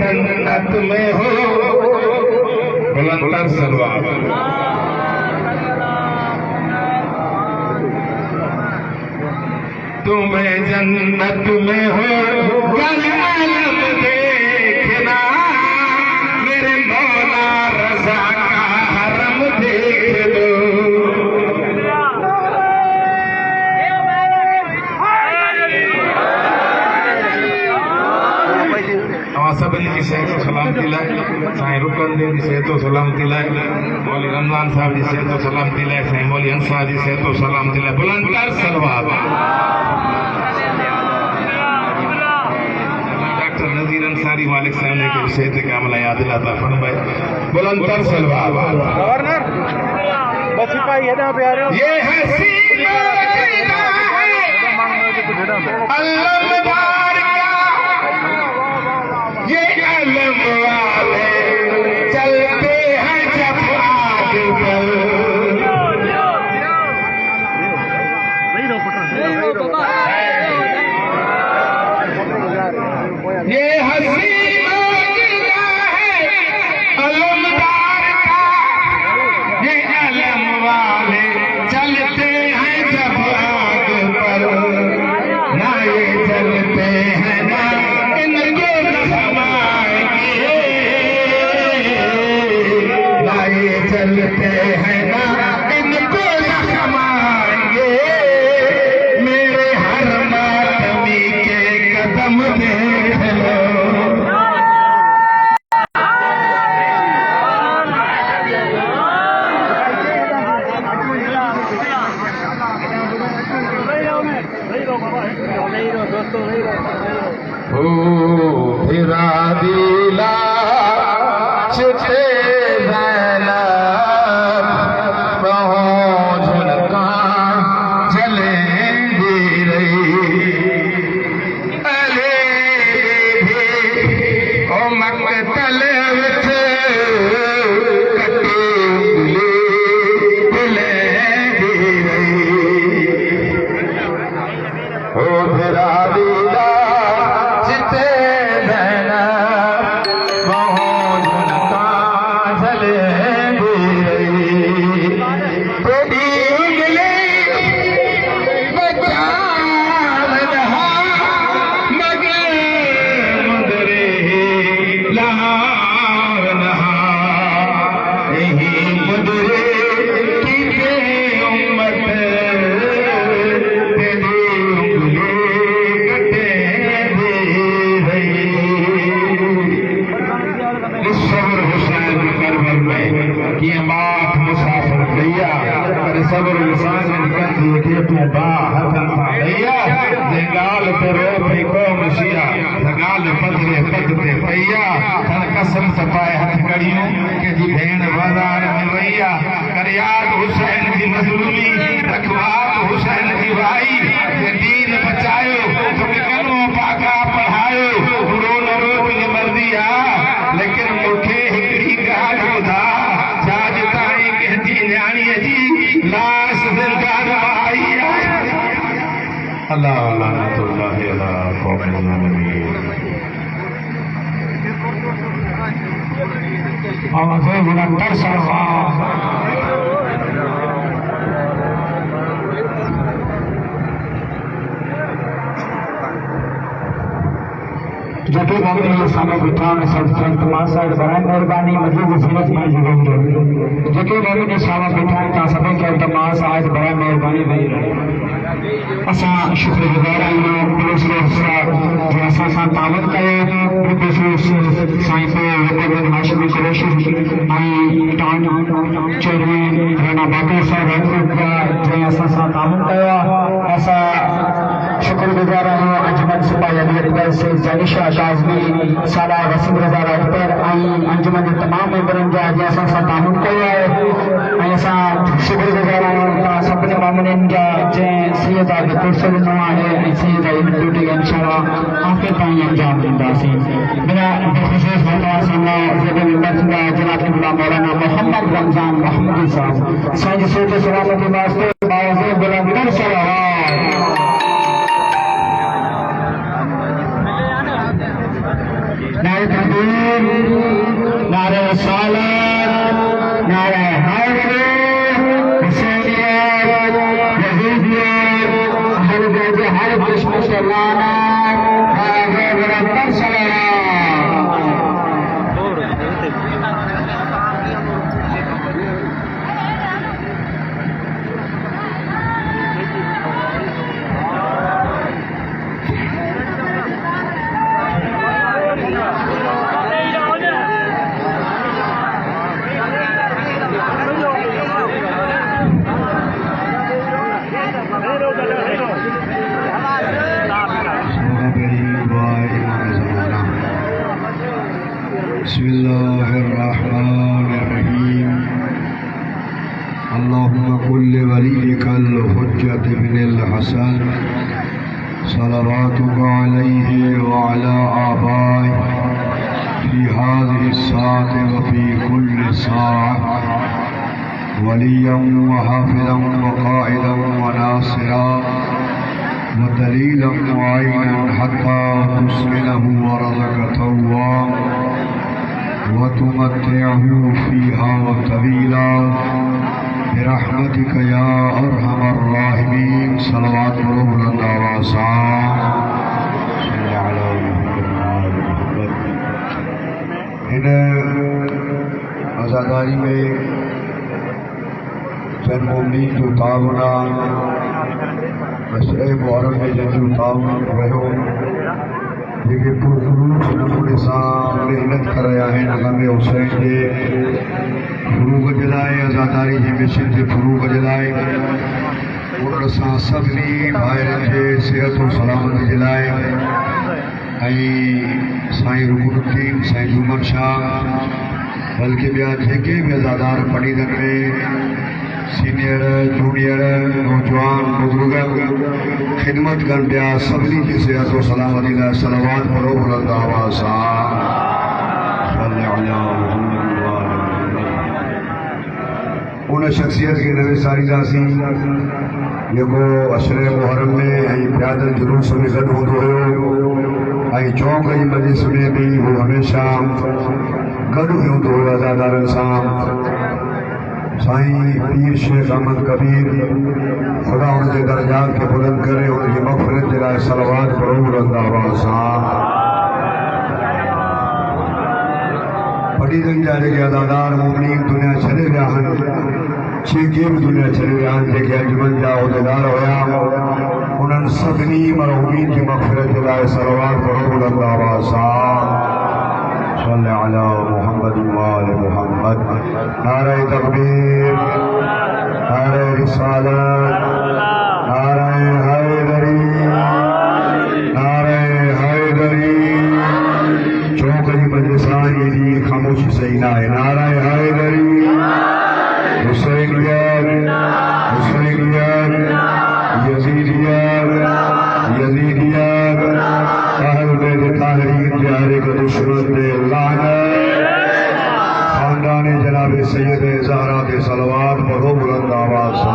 जन्नत में हो, बुलंदर सलवार। तुम्हें जन्नत में हो कल आलम देखना, मेरे मौला रज़ा का हरम देख लो। सब की शहर को सलाम दिलाए, साईं रुकन देव जी से तो सलाम दिलाए, मौली रमजान साहब जी से तो सलाम दिलाए, साईं मौली अंसार जी से तो सलाम दिलाए। बुलंदर सलवार। डॉक्टर नजीर अंसारी मालिक साहब ने के विषय से क्या मला याद दिलाता फरमाए, बुलंदर सलवार। गवर्नर बस सिपाही है ना प्यारे, ये हसी अल्लाह ये अलम वाले चलते हैं जब आगे पर, ये हसी मौजूदा है अलमदार का, ये अलम वाले चलते हैं जब आगे पर, ना ये चलते हैं ना इनके चलते हैं ना इनको जख्माएंगे, मेरे हर मातमी के कदम देख लो। ओ फिरा दिला चिते कसम सपाए हथ कड़ियों के जी भेण बाजार में वैया, करियात हुसैन की मजलूमी रखवात हुसैन की भाई, ये दीन बचायो तो कलमो पाका पढ़ायो, रोन रोक ने मर्दी आ लेकिन मुखे हिकड़ी गाल ॿुधा, छाज ताईं कंहिंजी न्याणीअ जी लाश ज़िंदान आई आहे। अल्लाह लानतुल्लाह अला क़ौमिल ज़ालिमीन। आवाज़ें बुलंदर सलवार। जटे मोमिन सामने बिठा में सब संत मासाइड बराए मेहरबानी मजीद ज़िनत में जुगेंगे, जटे मोमिन सामने बिठा ता सभी के तमास आज बराए मेहरबानी वही रहे। असा शुक्रगुजार आहियूं दूसरे जो असां सां तावत कयो, साईं पे हाशिमी कुरैशी ऐं टान चौधरी राणा बाक़ी साहब जंहिं असां सां तावत कयो आहे। असां शुक्रगुजार आहियूं अंजुमन सिपाही अली अकबर से जानिशा काज़मी साला वसीम रज़ा राजपर ऐं अंजुमन जे तमामु मेंबरनि जा जंहिं असां सां तावत कयो आहे। ऐं असां शुक्रगुजार आहियूं तव्हां सभिनी मामलनि जा जंहिं सैयद आगे कुर्सो ॾिनो आहे ऐं सैयद जी ड्यूटी इंशाअल्लाह आख़िर ताईं अंजाम ॾींदासीं। मेरा बख़ुसूस मेहमान सामने जॾहिं मेंबर थींदा जनाब क़िबला मौलाना मोहम्मद रमज़ान महमूदी साहब, साईं जी सोच सलामती वास्ते बावज़ूर बुलंदर सलावत। नारे तकबीर तकबीर, नारे रिसालत, नारे हैदर, हुसैनियत, यजीदियत, हर बैत हर दुश्मन से लानत, नारे बरकत सलाम। बिस्मिल्लाहिर्रहमानिर्रहीम। अल्लाहुम्मा कुल्लि वलिय्यिकल हुज्जत इब्निल हसन सलवातुका अलैहि व अला आबाइहि फी हाज़िहि साअति व फी कुल्लि साअह वलिय्यन व हाफ़िज़न व क़ाइदन व नासिरा व दलीलन व आइनन हत्ता तुस्किनहु व रज़क़तहु वतुमत्तिअहु फ़ीहा तवीला बिरहमतिक या अरहमर राहिमीन। सलवात पढ़ो बुलंद आवाज़ से। इन आज़ादारी में जन मोमिन जो ताउना मसले मुहर्रम में जन ताउन रहो जेके पुरखलूस नमूने सां मेहनत कर रहा है गमे हुसैन के फ़ुरूग़ जे लाइ, आज़ादारी जी मिशन जे फ़ुरूग़ जे लाइ, उन सां सभिनी भाइरनि जे सिहत और सलामती जे लाइ ऐं साईं रुकनुद्दीन, साईं जुमन शाह, बल्कि ॿिया जेके बि आज़ादार पढ़ीदड़ में सीनियर जूनियर नौजवान बुजुर्ग खिदमत कनि पिया, सभिनी जी सिहत और सलामती लाइ सलवात पढ़ो बुलंद आवाज़ सां। उन शख्सियत खे न विसारींदासीं जेको अशरे मुहर्रम में ऐं प्यादल जुलूस में गॾु हूंदो हुयो ऐं चौक जी मजलिस में बि हू हमेशह गॾु हूंदो हुयो आज़ादारनि सां। साईं पीर शेख अहमद कबीर, खुदा उनके दर्जात के बुलंद करे, उनकी मग़फ़िरत जे लाइ सलवात पढ़ो बुलंद आवाज़ सां। पढ़ीदड़ जा जेके अदादार मोमिनीन दुनिया छॾे विया आहिनि, जेके बि दुनिया छॾे विया आहिनि, जेके अंजुमन जा उहिदेदार हुया, उन्हनि सभिनी मरहूमीन जी मग़फ़िरत जे लाइ सलवात पढ़ो बुलंद आवाज़ सां। सल्लल्लाहु अला मुहम्मद व आले मुहम्मद। नारे तकबीर, नारे रिसालत, नारे हैदरी, नारे हैदरी। चौक जी मजलिसानी जी खामोशी सही ना है। नारे हैदरी, हुसैनियत, हुसैनियत, यजीदियत, यजीदियत, अहल बैत ताहरीन के हर एक दुश्मन पे लानत। खानदान जनाब सैयद ज़हरा के सलवात पढ़ो बुलंद आवाज़ से।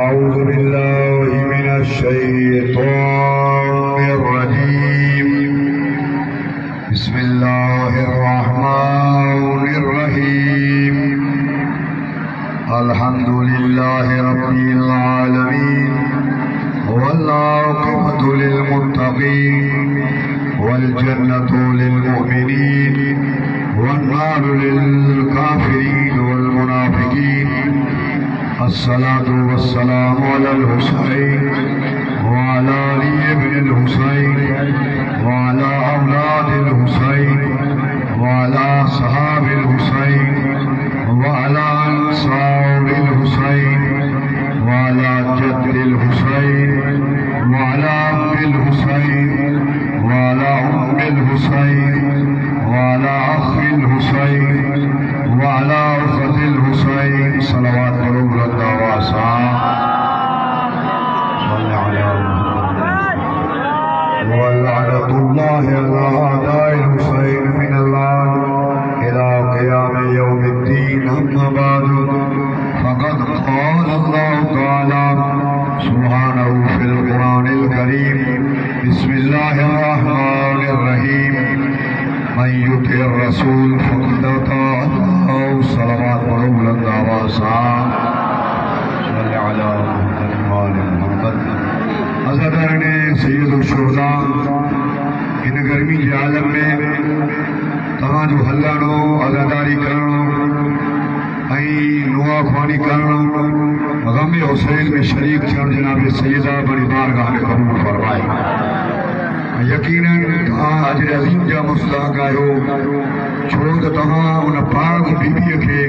अऊज़ु बिल्लाहि मिनश शैतानिर रजीम। बिस्मिल्लाहिर रहमानिर रहीम। अल्हम्दुलिल्लाहि रब्बिल आलमीन वल्आक़िबतु लिलमुत्तक़ीन वल्जन्नतु लिलमुमिनीन वन्नारु लिलकाफिरीन वल्मुनाफिकीन। अस्सलातु वस्सलामु अलल हुसैन व अला अली इब्निल हुसैन व अला औलादिल हुसैन व अला सहाबिल हुसैन व अला अंसारिल हुसैन व अला जद्दिल हुसैन व अला अब्बिल हुसैन व अला उम्मिल हुसैन व अला अख़िल हुसैन व अला उख़्तिल हुसैन। सलवात पढ़ो बुलंद आवाज़ से। वलअनतुल्लाहि अला आदाइल हुसैन मिनल्लाह इला क़ियाम यौमिद्दीन। अम्मा बादु फ़क़द क़ाल अल्लाहु तआला सुब्हानहु फ़िल क़ुरानिल करीम। बिस्मिल्लाहिर रहमानिर रसूल फकीदाता अल्लाह सलावत पढ़ो बुलंद आवाज सां सल्ले अला मोहम्मद अज़ादारने सैयदुल शुहदा इन गर्मी के आलम में तव्हां जो हलणो अज़ादारी करणो नुआ ख्वानी करणो गम हुसैन में शरीक थियण जनाब सैयदा बड़ी बारगाह में कबूल फरमाए यकीनन तव्हां अजर अज़ीम जा मुस्तहक़ आहियो छो त तव्हां उन पाक बीबीअ खे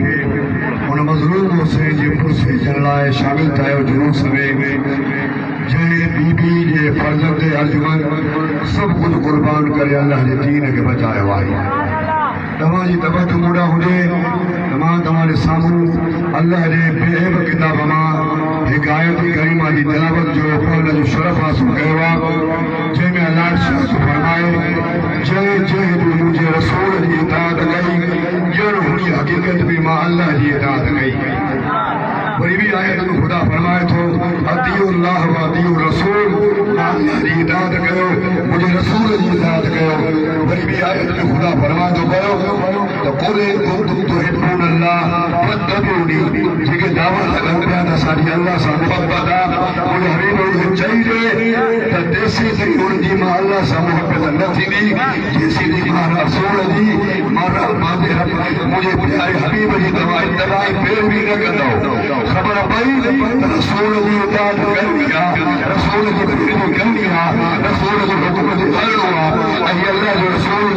उन मज़लूम हुसैन जे पुरस्करण लाइ शामिल थियो जुलूस में जंहिं बीबी जे फर्ज़ंद अर्जुमंद सभु कुझु क़ुर्बान करे अल्लाह जे दीन खे बचायो आहे तव्हां जी तबत मूड़ा हुजे त मां तव्हां जे साम्हूं अल्लाह जे बेहब किताब मां हिकु आयत करीमा जी तिलावत जो फल जो शरफ़ हासिल कयो आहे जंहिंमें अल्लाह फरमाए जंहिं जंहिं बि मुंहिंजे रसूल जी इताअत कई ॼण हुन हक़ीक़त में मां अल्लाह जी इताअत कई वरी भी आयत में खुदा फरमाए थो अतियो अल्लाह व अतियो रसूल अल्लाह जी इताअत कयो मुझे रसूल जी इताअत कयो वरी भी आयत में खुदा फरमाए थो कयो तो कुल इन कुंतुम तुहिब्बून अल्लाह फत्तबिऊनी जेके दावा लगन पिया त असांजी अल्लाह सां मुहबत आहे मुंहिंजे हबीब खे चइजे त तेसी ताईं हुनजी मां अल्लाह सां मुहबत न थींदी जेसी ताईं मां रसूल जी मुंहिंजे प्यारे हबीब जी तव्हां इत्तबाई पैरवी न कंदव खबर पई रसूल जी इताअत करणी आहे रसूल जी पैरवी करणी आहे रसूल जो हुकुम ते हलणो आहे ऐं अल्लाह जो रसूल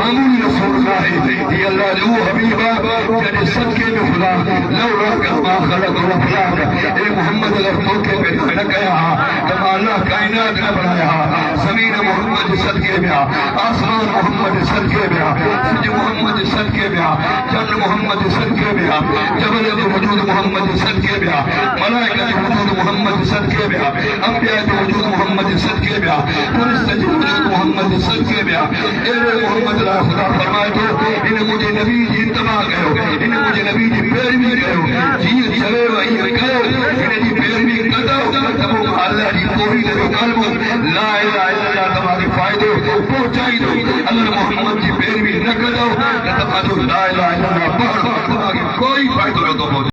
मामूली रसूल नाहे ही अल्लाह जो हबीब आहे जॾहिं सदके में खुदा लौला कमा ख़लक़ अल-अफ़लाक ए मोहम्मद अगर तोखे पैदा न कया त मां अल्लाह काइनात न बनाया ज़मीन मोहम्मद जे सदके में आहे आसमान मोहम्मद जे सदके में आहे सिज मोहम्मद जे सदके में आहे चंड मोहम्मद जे सदके में आहे जबल जो वजूद मोहम्मद जे सदके में आहे मलाइका जो वजूद मोहम्मद जे सदके में आहे अंबिया जो वजूद मोहम्मद जे सदके में आहे फरिश्ता जो वजूद मोहम्मद जे सदके में आहे अहिड़े मोहम्मद लाइ ख़ुदा फरमाए थो इन मुंहिंजे नबी जी इत्तबा कयो इन मुंहिंजे नबी जी पैरवी कयो जीअं चयो ईअं कयो इन जी पैरवी कंदव त पोइ अल्लाह जी तौहीद जो कलमो ला इलाहा इल्लल्लाह तव्हांखे फ़ाइदो पहुचाईंदो अल्लाह मोहम्मद जी पैरवी न कंदव त तव्हांजो ला इलाहा इल्लल्लाह पढ़ण तव्हांखे कोई फ़ाइदो नथो पहुचे